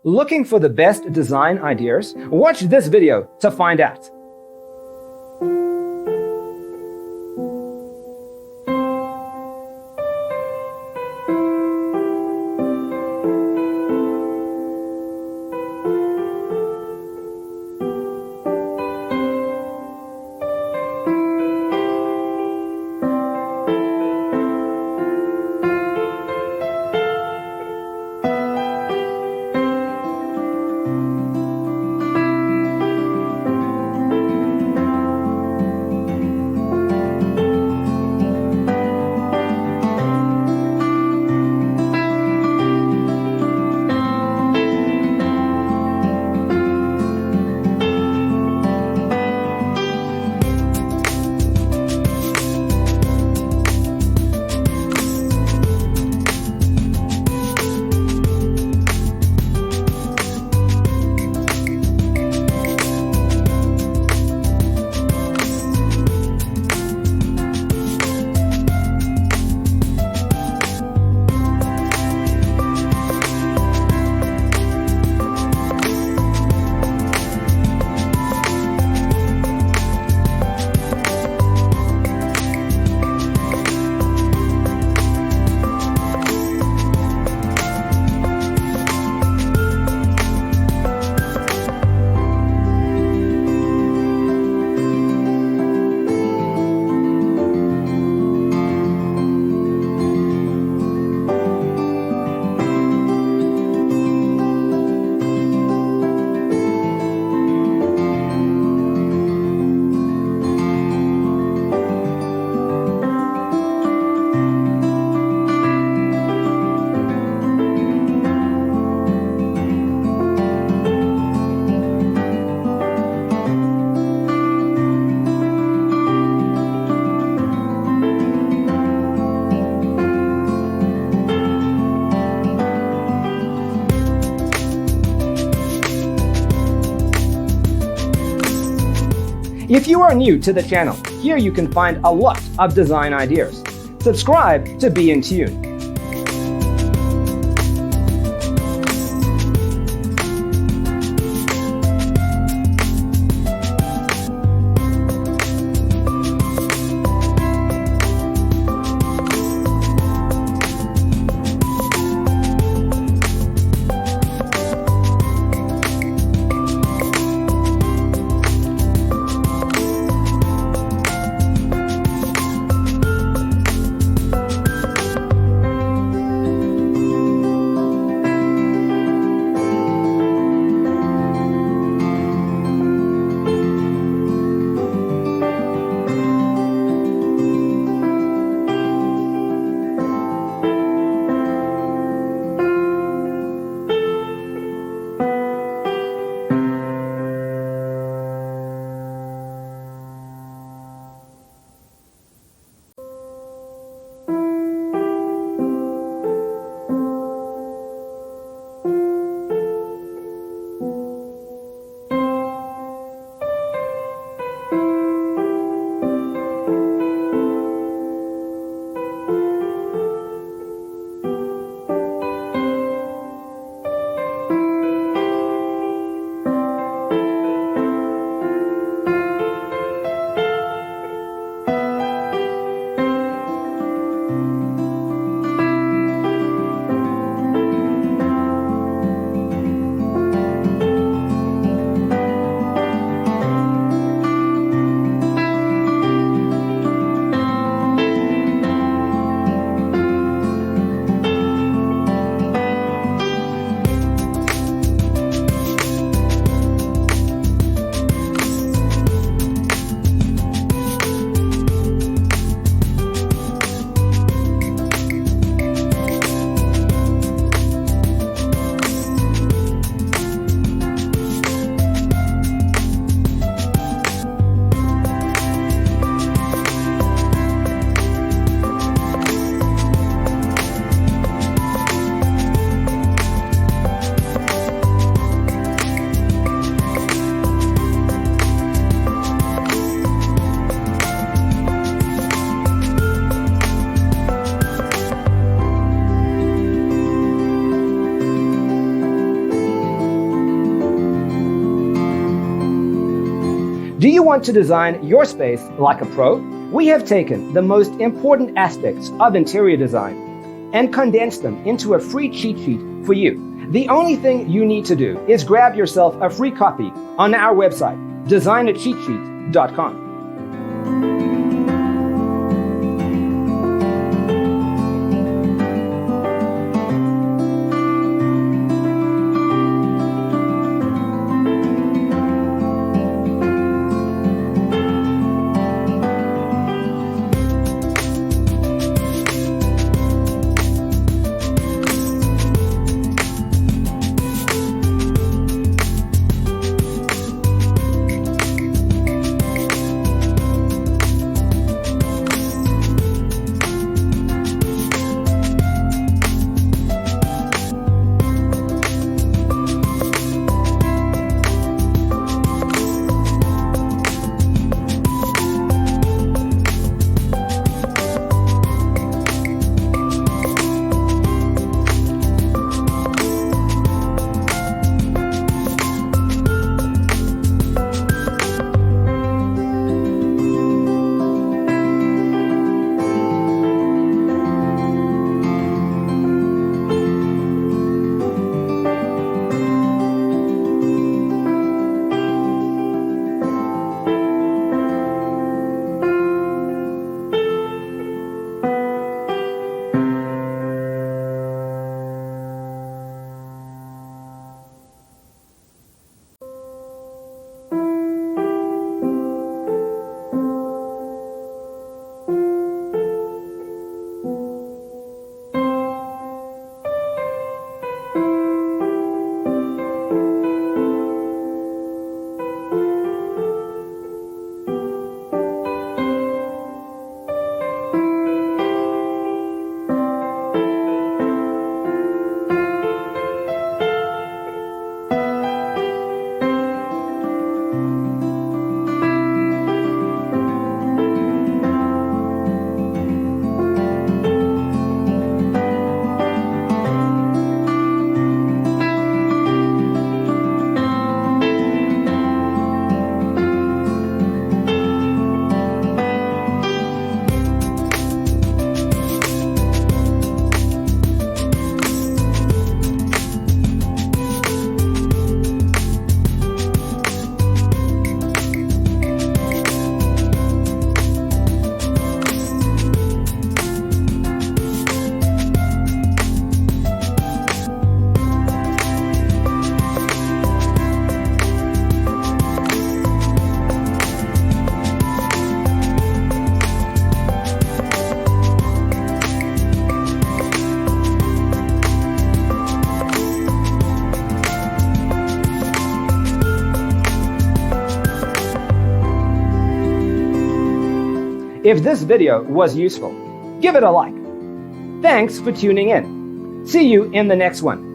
Looking for the best design ideas? Watch this video to find out. If you are new to the channel, here you can find a lot of design ideas. Subscribe to be in tune. Do you want to design your space like a pro? We have taken the most important aspects of interior design and condensed them into a free cheat sheet for you. The only thing you need to do is grab yourself a free copy on our website, designercheatsheet.com. If this video was useful, give it a like. Thanks for tuning in. See you in the next one.